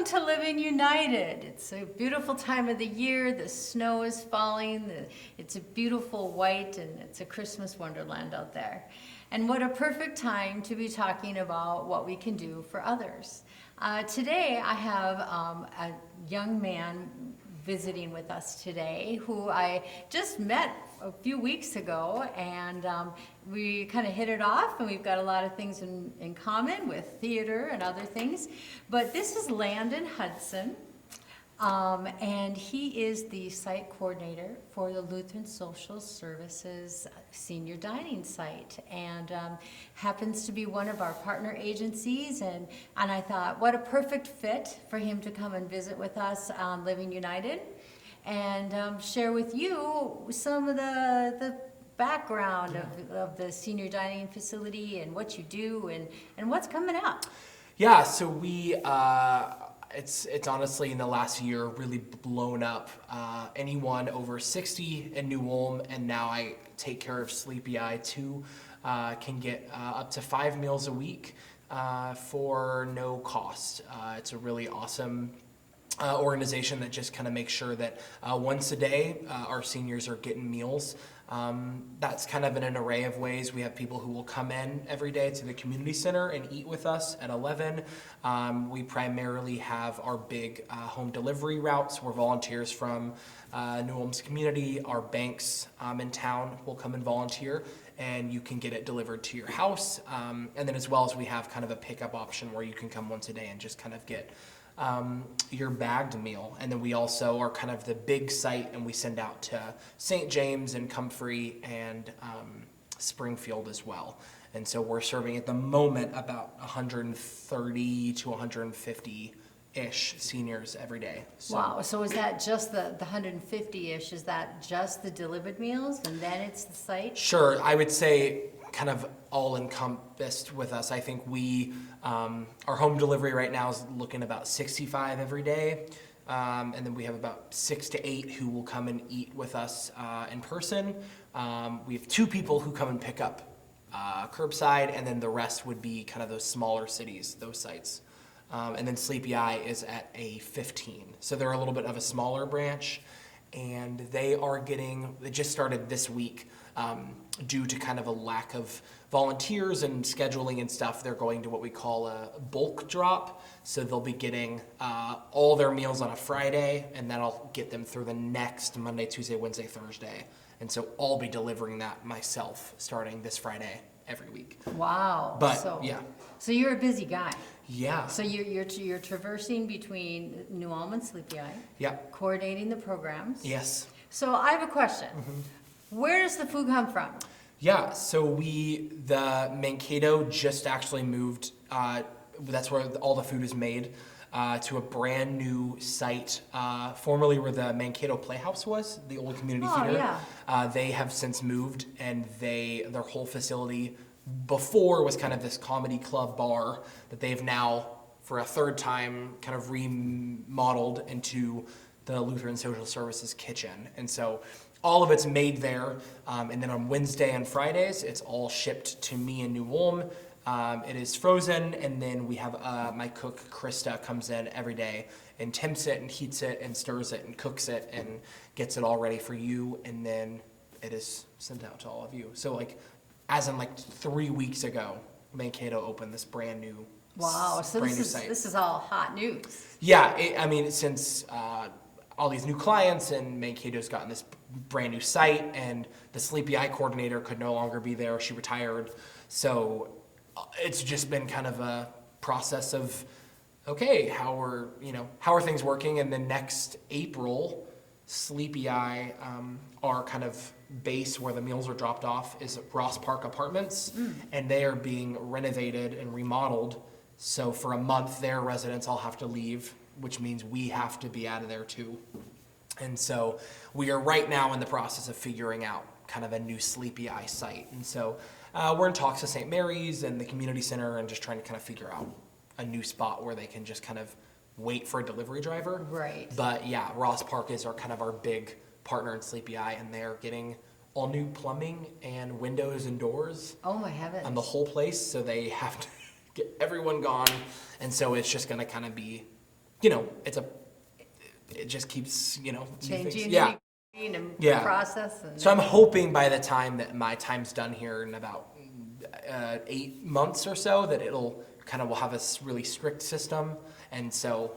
to Living United. It's a beautiful time of the year. The snow is falling. It's a beautiful white, and it's a Christmas wonderland out there. And what a perfect time to be talking about what we can do for others. Today I have a young man visiting with us today who I just met a few weeks ago, and we kind of hit it off, and we've got a lot of things in common with theater and other things. But this is Landon Hudson, and he is the site coordinator for the Lutheran Social Services Senior Dining Site, and happens to be one of our partner agencies, and I thought, what a perfect fit for him to come and visit with us on Living United and share with you some of the background of the senior dining facility and what you do and what's coming up. Yeah, so we, it's honestly in the last year really blown up. Anyone over 60 in New Ulm, and now I take care of Sleepy Eye too, can get up to 5 meals a week for no cost. It's a really awesome organization that just kind of makes sure that once a day our seniors are getting meals. That's kind of in an array of ways. We have people who will come in every day to the community center and eat with us at 11. We primarily have our big home delivery routes where volunteers from New Ulm's community, our banks in town will come and volunteer, and you can get it delivered to your house. And then as well as we have kind of a pickup option where you can come once a day and just kind of get your bagged meal. And then we also are kind of the big site, and we send out to St. James and Comfrey and Springfield as well. And so we're serving at the moment about 130 to 150-ish seniors every day. So, Wow, so is that just the 150-ish, is that just the delivered meals and then it's the site? Sure, I would say kind of all encompassed with us. I think we, our home delivery right now is looking about 65 every day. And then we have about 6 to 8 who will come and eat with us in person. We have 2 people who come and pick up curbside, and then the rest would be kind of those smaller cities, those sites. And then Sleepy Eye is at a 15. So they're a little bit of a smaller branch, and they just started this week. Due to kind of a lack of volunteers and scheduling and stuff, they're going to what we call a bulk drop. So they'll be getting all their meals on a Friday, and that'll get them through the next Monday, Tuesday, Wednesday, Thursday. And so I'll be delivering that myself starting this Friday every week. Wow. But yeah. So you're a busy guy. Yeah. So you're traversing between New Ulm and Sleepy Eye. Yeah. Coordinating the programs. Yes. So I have a question. Mm-hmm. Where does the food come from? Yeah, so the Mankato just actually moved, that's where all the food is made, to a brand new site, formerly where the Mankato Playhouse was, the old community theater. Yeah. They have since moved, and their whole facility before was kind of this comedy club bar that they've now, for a third time, kind of remodeled into the Lutheran Social Services kitchen. And so all of it's made there, and then on Wednesday and Fridays, it's all shipped to me in New Ulm. It is frozen, and then we have my cook, Krista, comes in every day and temps it and heats it and stirs it and cooks it and gets it all ready for you, and then it is sent out to all of you. So as in 3 weeks ago, Mankato opened this brand new Wow, so brand new site. This is all hot news. Yeah, since all these new clients, and Mankato's gotten this brand new site, and the Sleepy Eye coordinator could no longer be there. She retired. So it's just been kind of a process of, okay, how are things working? And then next April, Sleepy Eye, our kind of base where the meals are dropped off is Ross Park Apartments, and they are being renovated and remodeled. So for a month, their residents all have to leave, which means we have to be out of there too. And so we are right now in the process of figuring out kind of a new Sleepy Eye site. And so we're in talks with St. Mary's and the community center, and just trying to kind of figure out a new spot where they can just kind of wait for a delivery driver. Right. But yeah, Ross Park is our big partner in Sleepy Eye, and they're getting all new plumbing and windows and doors. Oh my heavens. On the whole place, so they have to get everyone gone. And so it's just going to kind of be, it just keeps, new Changing things. Yeah. and Yeah. process. And So I'm hoping by the time that my time's done here in about 8 months or so, that we'll have a really strict system. And so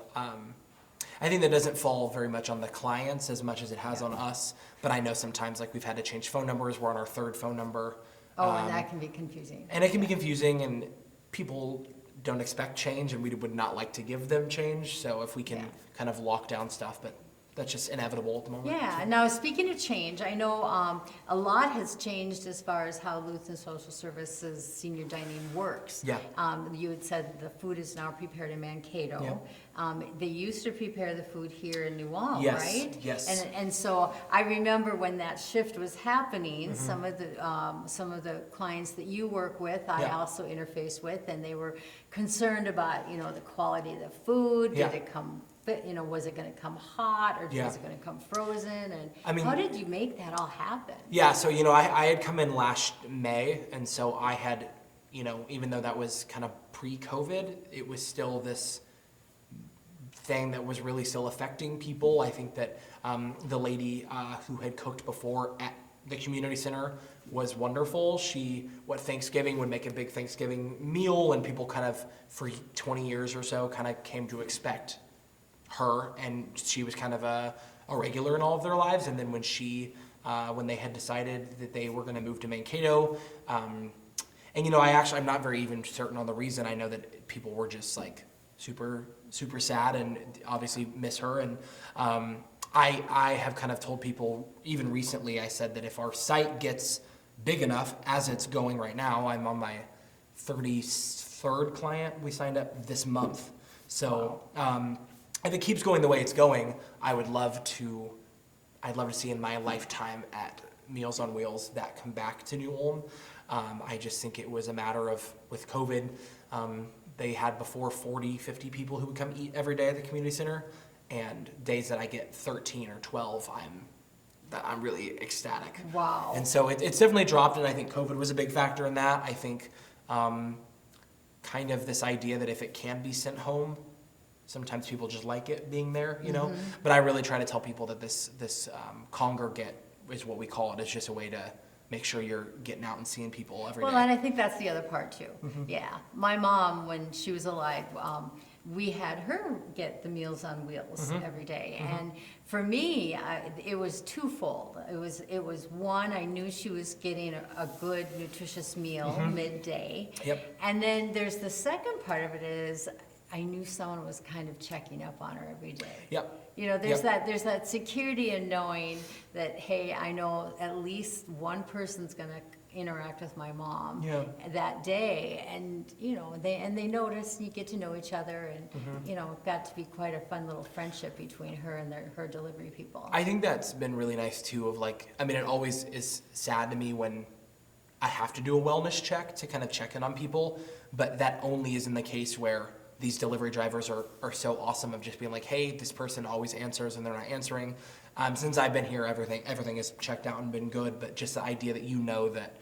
I think that doesn't fall very much on the clients as much as it has on us. But I know sometimes, like, we've had to change phone numbers. We're on our third phone number. and that can be confusing. And it can be confusing, and people don't expect change, and we would not like to give them change. So if we can kind of lock down stuff, but that's just inevitable at the moment. Yeah, now speaking of change, I know a lot has changed as far as how Lutheran Social Services senior dining works. Yeah. You had said the food is now prepared in Mankato. They used to prepare the food here in New Ulm, Yes, right? yes. And so I remember when that shift was happening, some of the clients that you work with, I Yeah. also interface with, and they were concerned about, the quality of the food. Yeah. Did it come, was it gonna come hot, or Yeah. was it gonna come frozen? And I mean- how did you make that all happen? Yeah, so I had come in last May, and so I had, even though that was kind of pre-COVID, it was still this thing that was really still affecting people. I think that the lady who had cooked before at the community center was wonderful. She, Thanksgiving, would make a big Thanksgiving meal, and people kind of, for 20 years or so, kind of came to expect her, and she was kind of a regular in all of their lives. And then when they had decided that they were going to move to Mankato, and I'm not very even certain on the reason. I know that people were just like super, super sad and obviously miss her. And I have kind of told people, even recently, I said that if our site gets big enough, as it's going right now, I'm on my 33rd client we signed up this month. So, if it keeps going the way it's going, I'd love to see in my lifetime at Meals on Wheels that come back to New Ulm. I just think it was a matter of, with COVID, they had before 40, 50 people who would come eat every day at the community center, and days that I get 13 or 12, I'm really ecstatic. Wow. And so it's definitely dropped, and I think COVID was a big factor in that. I think kind of this idea that if it can be sent home, sometimes people just like it being there, But I really try to tell people that this congregate is what we call it. It's just a way to make sure you're getting out and seeing people every day. Well, and I think that's the other part too. Yeah, my mom, when she was alive, we had her get the Meals on Wheels every day, and for me, it was twofold. It was one, I knew she was getting a good, nutritious meal midday. Yep. And then there's the second part of it is, I knew someone was kind of checking up on her every day. Yep. There's that security in knowing that, hey, I know at least one person's gonna interact with my mom that day, and they notice, and you get to know each other, and it got to be quite a fun little friendship between her and her delivery people. I think that's been really nice too. It always is sad to me when I have to do a wellness check to kind of check in on people, but that only is in the case where these delivery drivers are so awesome of just being like, hey, this person always answers, and they're not answering. Since I've been here, everything has checked out and been good, but just the idea that that,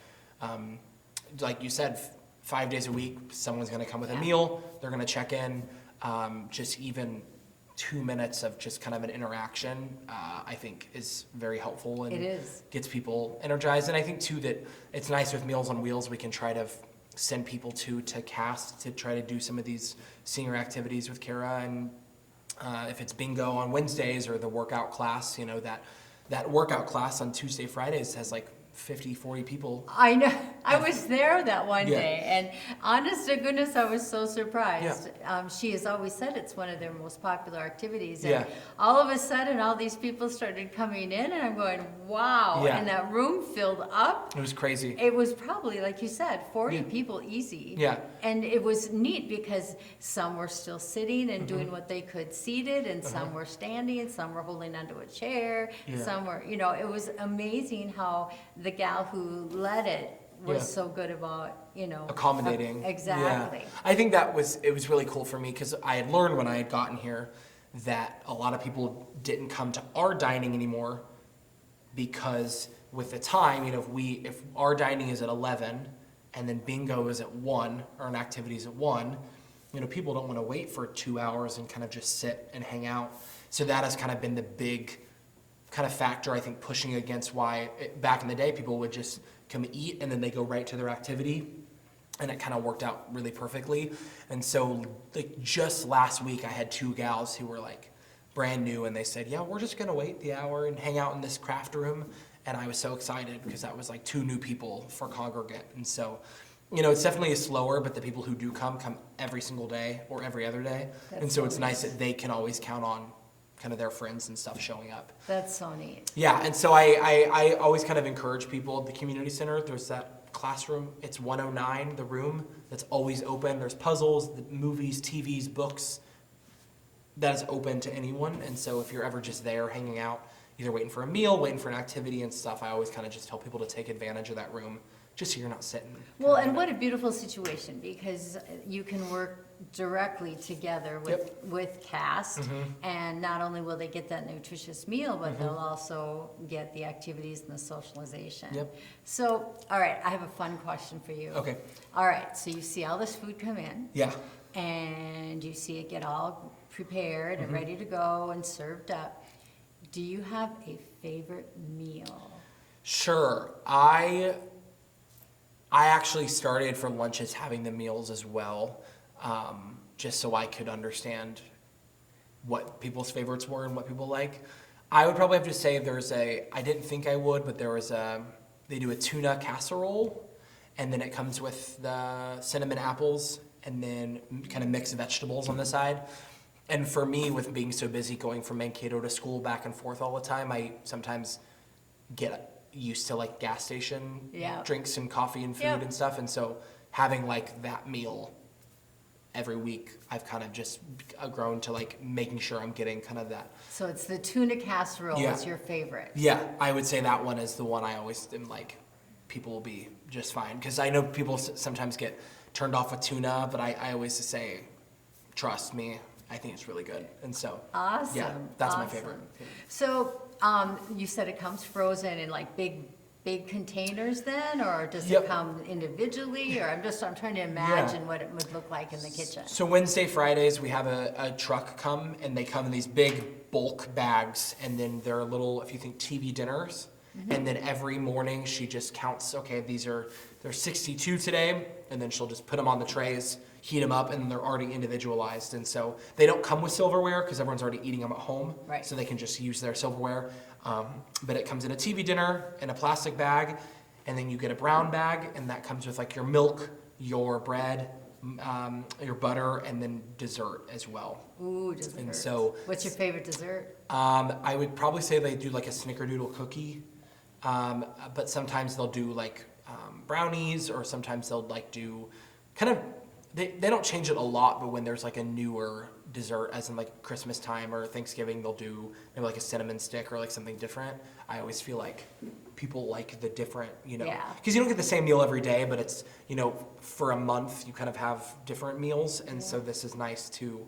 like you said, 5 days a week, someone's gonna come with a meal, they're gonna check in, just even 2 minutes of just kind of an interaction, I think is very helpful, and It is. gets people energized. And I think too that it's nice with Meals on Wheels, we can try to send people to CAST to try to do some of these senior activities with Kara, and if it's bingo on Wednesdays or the workout class, that workout class on Tuesday, Fridays has like 50, 40 people. I know. I was there that one Yeah. day, and honest to goodness, I was so surprised. She has always said it's one of their most popular activities, and all of a sudden, all these people started coming in, and I'm going, wow! Yeah. And that room filled up. It was crazy. It was probably, like you said, 40 people easy. Yeah. And it was neat because some were still sitting and doing what they could seated, and some were standing, some were holding onto a chair, some were, it was amazing how the gal who led it was so good about, accommodating. Exactly. Yeah. I think it was really cool for me because I had learned when I had gotten here that a lot of people didn't come to our dining anymore because with the time, if our dining is at 11 and then bingo is at 1 or an activity is at 1, people don't want to wait for 2 hours and kind of just sit and hang out. So that has kind of been the big kind of factor, I think, pushing against why back in the day people would just come eat and then they go right to their activity. And it kind of worked out really perfectly. And so like just last week I had 2 gals who were like brand new, and they said, yeah, we're just going to wait the hour and hang out in this craft room. And I was so excited because that was like 2 new people for congregate. And so, it's definitely slower, but the people who do come every single day or every other day. And so it's nice that they can always count on kind of their friends and stuff showing up. That's so neat. Yeah, and so I always kind of encourage people at the community center. There's that classroom. It's 109, the room that's always open. There's puzzles, movies, TVs, books. That is open to anyone. And so if you're ever just there hanging out, either waiting for a meal, waiting for an activity and stuff, I always kind of just tell people to take advantage of that room, just so you're not sitting. Well, and what a beautiful situation, because you can work directly together with cast, and not only will they get that nutritious meal, but they'll also get the activities and the socialization. Yep. So, all right, I have a fun question for you. Okay. All right, so you see all this food come in. Yeah. And you see it get all prepared and ready to go and served up. Do you have a favorite meal? Sure. I actually started for lunches having the meals as well, just so I could understand what people's favorites were and what people like. I would probably have to say I didn't think I would, but they do a tuna casserole, and then it comes with the cinnamon apples and then kind of mixed vegetables on the side. And for me, with being so busy going from Mankato to school back and forth all the time, I sometimes get used to like gas station drinks and coffee and food and stuff. And so having like that meal every week, I've kind of just grown to like making sure I'm getting kind of that. So it's the tuna casserole is your favorite. Yeah, I would say that one is the one I always am like, people will be just fine. Because I know people sometimes get turned off with tuna, but I always just say, trust me, I think it's really good. And so, awesome. Yeah, that's my favorite. So you said it comes frozen in like big containers then, or does Yep. it come individually? Or I'm trying to imagine what it would look like in the kitchen. So Wednesday, Fridays, we have a truck come, and they come in these big bulk bags, and then they're little, if you think TV dinners, and then every morning she just counts, okay, there's 62 today, and then she'll just put them on the trays, heat them up, and they're already individualized. And so they don't come with silverware because everyone's already eating them at home, right. So they can just use their silverware. But it comes in a TV dinner in a plastic bag, and then you get a brown bag, and that comes with like your milk, your bread, your butter, and then dessert as well. Ooh, dessert. And so, what's your favorite dessert? I would probably say they do like a snickerdoodle cookie, but sometimes they'll do like brownies, or sometimes they'll like do kind of, they don't change it a lot, but when there's like a newer dessert, as in like Christmas time or Thanksgiving, they'll do maybe like a cinnamon stick or like something different. I always feel like people like the different, because you don't get the same meal every day, but it's, for a month you kind of have different meals, and so this is nice to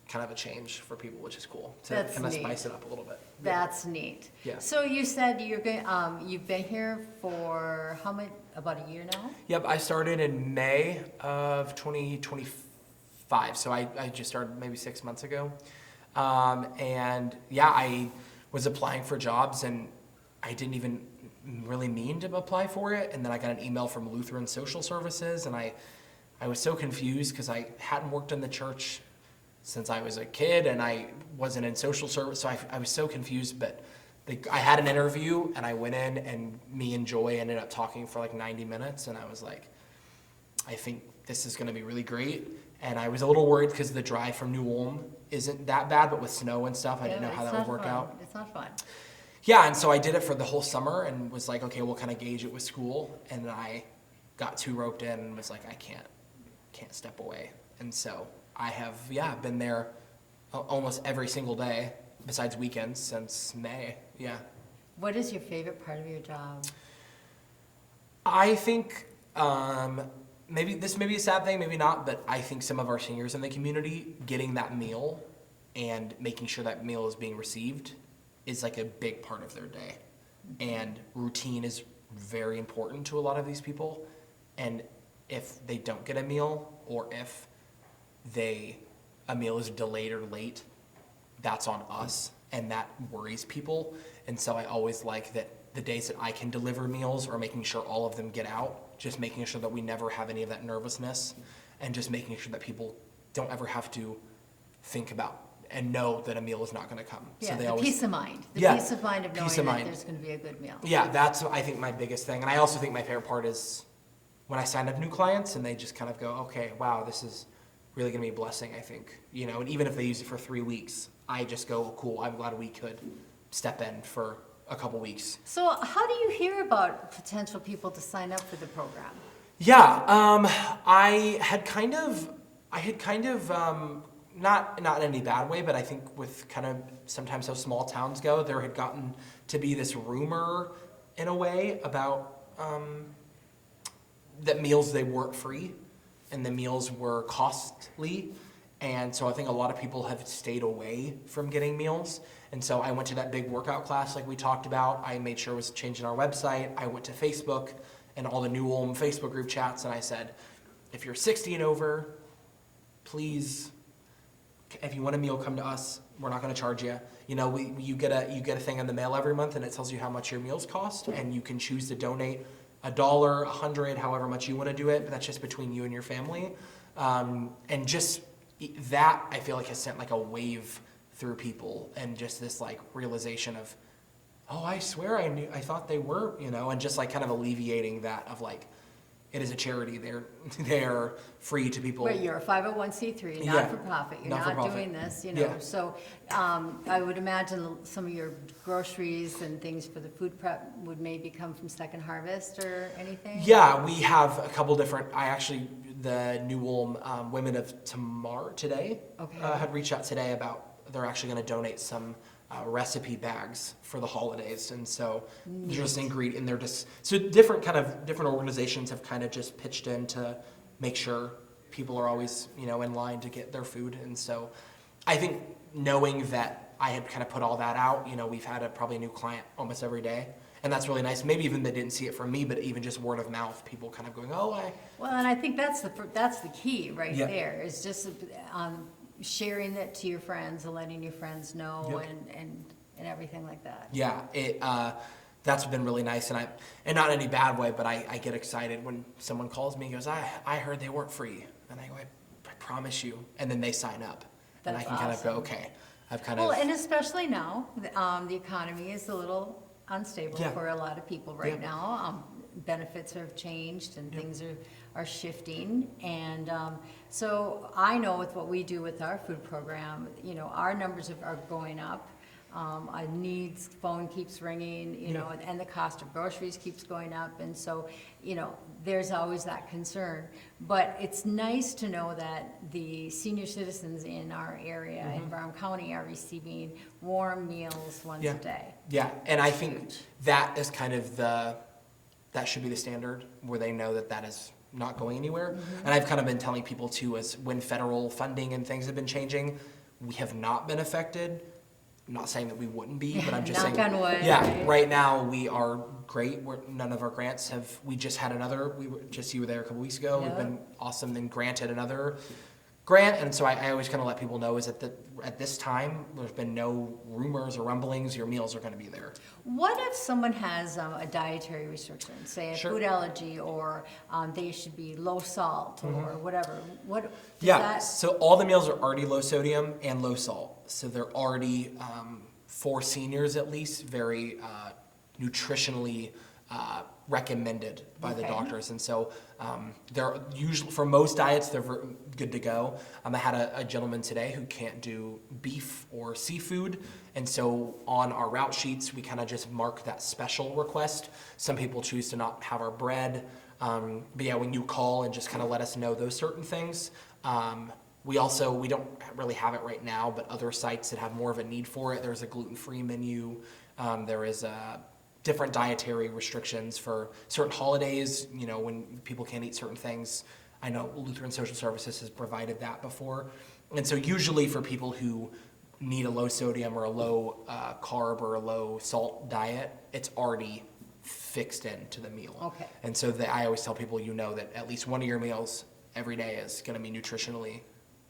kind of a change for people, which is cool to That's kind of neat. spice it up a little bit. That's neat. Yeah. So you said you've been here for about a year now? Yep, I started in May of 2025, so I just started maybe 6 months ago. And yeah, I was applying for jobs, and I didn't even really mean to apply for it, and then I got an email from Lutheran Social Services, and I was so confused because I hadn't worked in the church since I was a kid, and I wasn't in social service, so I was so confused. But I had an interview, and I went in, and me and Joy ended up talking for like 90 minutes, and I was like, I think this is going to be really great. And I was a little worried because the drive from New Ulm isn't that bad, but with snow and stuff, I didn't know how that would work out. It's not fun. Yeah, and so I did it for the whole summer and was like, okay, we'll kind of gauge it with school. And then I got too roped in and was like, I can't step away. And so I have, been there almost every single day besides weekends since May. Yeah. What is your favorite part of your job? I think maybe this may be a sad thing, maybe not, but I think some of our seniors in the community getting that meal and making sure that meal is being received is like a big part of their day. And routine is very important to a lot of these people. And if they don't get a meal, or if a meal is delayed or late, that's on us, and that worries people. And so I always like that the days that I can deliver meals or making sure all of them get out, just making sure that we never have any of that nervousness, and just making sure that people don't ever have to think about and know that a meal is not going to come. Yeah, so they the always, peace of mind. The Yeah, peace of mind of knowing peace of that mind. there's going to be a good meal. Yeah, that's, I think, my biggest thing. And I also think my favorite part is when I sign up new clients and they just kind of go, okay, wow, this is really going to be a blessing, I think. You know, and even if they use it for 3 weeks, I just go, oh, cool, I'm glad we could step in for a couple weeks. So how do you hear about potential people to sign up for the program? Yeah, I had kind of, not in any bad way, but I think with kind of sometimes how small towns go, there had gotten to be this rumor in a way about that meals, they weren't free and the meals were costly. And so I think a lot of people have stayed away from getting meals. And so I went to that big workout class like we talked about. I made sure it was changing our website. I went to Facebook and all the New Ulm Facebook group chats, and I said, if you're 60 and over, please, if you want a meal, come to us. We're not going to charge you. You know, you get a thing in the mail every month, and it tells you how much your meals cost, and you can choose to donate $1, $100, however much you want to do it. But that's just between you and your family, and just that I feel like has sent like a wave through people, and just this like realization of, oh, I swear I thought they were, you know, and just like kind of alleviating that of like, it is a charity. They're free to people. Wait, you're a 501c3, Yeah, not for profit. You're not for not profit. doing this, you know. Yeah. So I would imagine some of your groceries and things for the food prep would maybe come from Second Harvest or anything? Yeah, we have a couple different. The New Ulm Women of Tomorrow today Okay. had reached out today about they're actually going to donate some recipe bags for the holidays, and so just ingredient, and they're just so different organizations have kind of just pitched in to make sure people are always, you know, in line to get their food. And so I think knowing that I had kind of put all that out, you know, we've had probably a new client almost every day. And that's really nice. Maybe even they didn't see it from me, but even just word of mouth, people kind of going, oh, Well, and I think that's the key right Yeah. there, is just sharing it to your friends and letting your friends know. Yep. and everything like that. Yeah, that's been really nice, and not in any bad way, but I get excited when someone calls me and goes, I heard they weren't free, and I go, I promise you, and then they sign up, and I That's can kind of go, awesome. okay, I've kind Well, of, and especially now, the economy is a little unstable Yeah. for a lot of people right Yeah. now. Benefits have changed and things are shifting. And so I know with what we do with our food program, you know, our numbers are going up. Our needs phone keeps ringing, you know, and the cost of groceries keeps going up. And so, you know, there's always that concern. But it's nice to know that the senior citizens in our area in Brown County are receiving warm meals once a day. yeah, and I think Huge. that is kind of that should be the standard, where they know that is not going anywhere. And I've kind of been telling people too, is when federal funding and things have been changing, we have not been affected. I'm not saying that we wouldn't be, but I'm just Knock saying. on wood, Yeah, right? right now we are great. None of our grants we just had another, you were there a couple weeks ago. We've Yep. been awesome, then granted another grant. And so I always kind of let people know is that at this time, there's been no rumors or rumblings, your meals are going to be there. What if someone has a dietary restriction, say a Sure. food allergy, or they should be low salt or whatever? What does Yeah, that? so all the meals are already low sodium and low salt. So they're already, for seniors at least, very nutritionally recommended by the Okay. doctors. And so they're usually, for most diets, they're good to go. I had a gentleman today who can't do beef or seafood. And so on our route sheets, we kind of just mark that special request. Some people choose to not have our bread. But yeah, when you call and just kind of let us know those certain things. We don't really have it right now, but other sites that have more of a need for it, there's a gluten-free menu. There is different dietary restrictions for certain holidays, you know, when people can't eat certain things. I know Lutheran Social Services has provided that before. And so usually for people who need a low sodium or a low carb or a low salt diet, it's already fixed into the meal. Okay. And so I always tell people, you know, that at least one of your meals every day is going to be nutritionally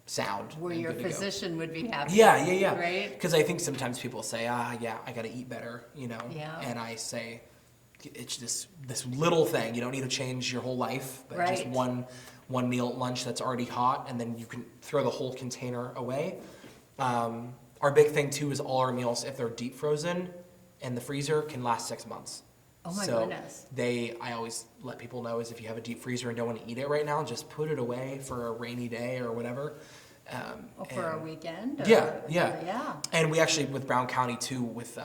sound. Where and your good to go. physician would be happy. Yeah. Right? Because I think sometimes people say, yeah, I got to eat better, Yeah. And I say, it's just this little thing. You don't need to change your whole life, but just Right. one meal at lunch that's already hot, and then you can throw the whole container away. Our big thing too is all our meals, if they're deep frozen in the freezer, can last 6 months. Oh my So goodness. I always let people know is if you have a deep freezer and don't want to eat it right now, just put it away for a rainy day or whatever. Or for a weekend? Or, Yeah. And we actually, with Brown County too, with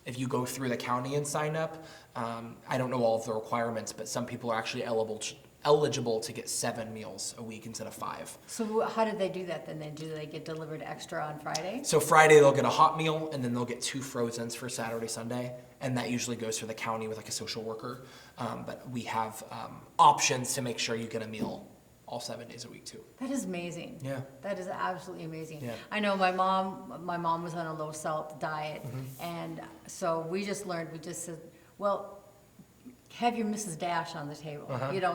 if you go through the county and sign up, I don't know all of the requirements, but some people are actually eligible to get 7 meals a week instead of 5. So how did they do that then? Do they get delivered extra on Friday? So Friday they'll get a hot meal, and then they'll get 2 frozens for Saturday, Sunday, and that usually goes for the county with like a social worker. But we have options to make sure you get a meal all 7 days a week too. That is amazing. Yeah. That is absolutely amazing. Yeah. I know my mom was on a low salt diet, Mm-hmm. and so we just said, well, have your Mrs. Dash on the table,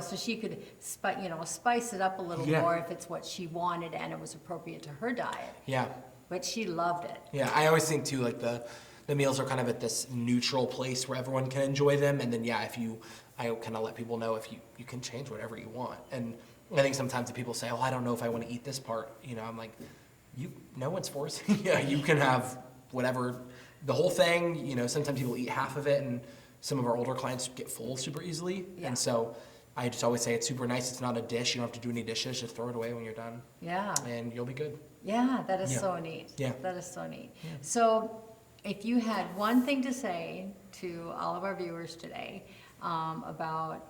so she could spice it up a little Yeah. more if it's what she wanted and it was appropriate to her diet. Yeah. But she loved it. Yeah, I always think too, like the meals are kind of at this neutral place where everyone can enjoy them, and then I kind of let people know if you can change whatever you want. And I think sometimes people say, "Oh, I don't know if I want to eat this part." I'm like, no one's forcing. Yeah, you can have whatever, the whole thing. Sometimes people eat half of it, and some of our older clients get full super easily. Yeah. And so I just always say it's super nice. It's not a dish. You don't have to do any dishes. Just throw it away when you're done. Yeah. And you'll be good. Yeah, that is Yeah. so neat. Yeah. That is so neat. So if you had one thing to say to all of our viewers today about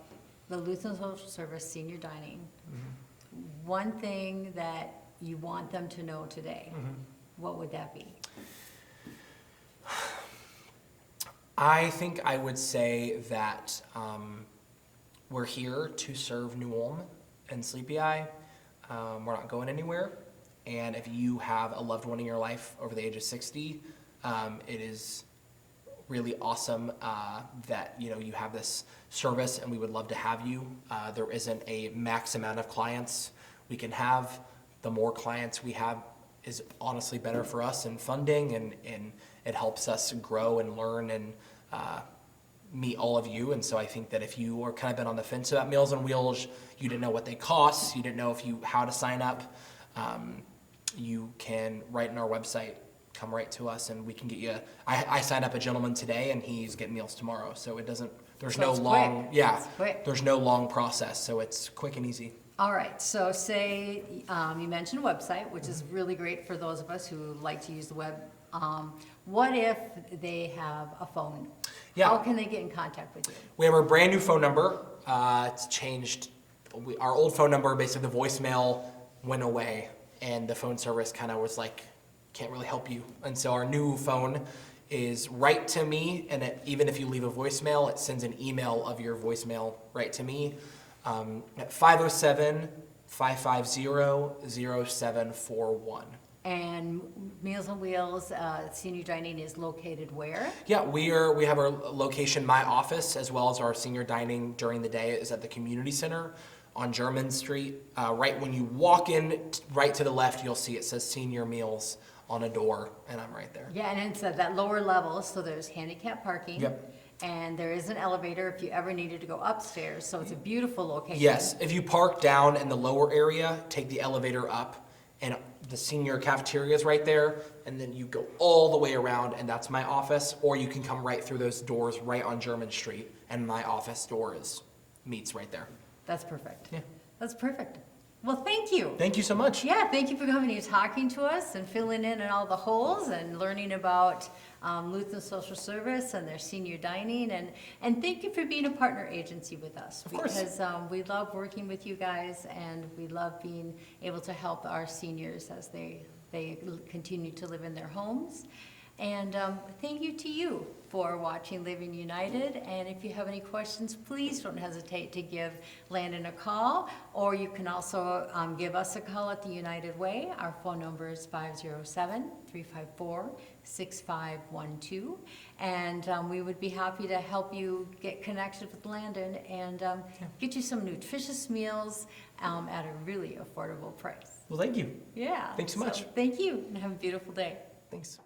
the Lutheran Social Service Senior Dining, one thing that you want them to know today, what would that be? I think I would say that we're here to serve New Ulm and Sleepy Eye. We're not going anywhere. And if you have a loved one in your life over the age of 60, it is really awesome that you have this service, and we would love to have you. There isn't a max amount of clients we can have. The more clients we have is honestly better for us in funding, and it helps us grow and learn and meet all of you. And so I think that if you are kind of been on the fence about Meals on Wheels, you didn't know what they cost, you didn't know how to sign up, you can write on our website, come right to us, and we can get you. I signed up a gentleman today, and he's getting meals tomorrow. So there's So no it's long, quick. yeah, It's quick. there's no long process. So it's quick and easy. All right, so say you mentioned a website, which is really great for those of us who like to use the web. What if they have a phone? Yeah. How can they get in contact with you? We have our brand new phone number. It's changed. Our old phone number, basically the voicemail went away, and the phone service kind of was like, can't really help you. And so our new phone is right to me, and even if you leave a voicemail, it sends an email of your voicemail right to me at 507-550-0741. And Meals on Wheels Senior Dining is located where? Yeah, we have our location, my office, as well as our senior dining during the day is at the community center on German Street. Right when you walk in, right to the left, you'll see it says Senior Meals on a door, and I'm right there. Yeah, and it's at that lower level, so there's handicap parking. Yep. And there is an elevator if you ever needed to go upstairs, so it's a beautiful location. Yes, if you park down in the lower area, take the elevator up, and the senior cafeteria is right there, and then you go all the way around, and that's my office, or you can come right through those doors right on German Street, and my office door meets right there. That's perfect. Yeah. That's perfect. Well, thank you. Thank you so much. Yeah, thank you for coming and talking to us and filling in all the holes and learning about Lutheran Social Service and their senior dining. And thank you for being a partner agency with us. Of course. Because we love working with you guys, and we love being able to help our seniors as they continue to live in their homes. And thank you to you for watching Living United. And if you have any questions, please don't hesitate to give Landon a call, or you can also give us a call at the United Way. Our phone number is 507-354-6512. And we would be happy to help you get connected with Landon and get you some nutritious meals at a really affordable price. Well, thank you. Yeah. Thanks so much. Thank you, and have a beautiful day. Thanks.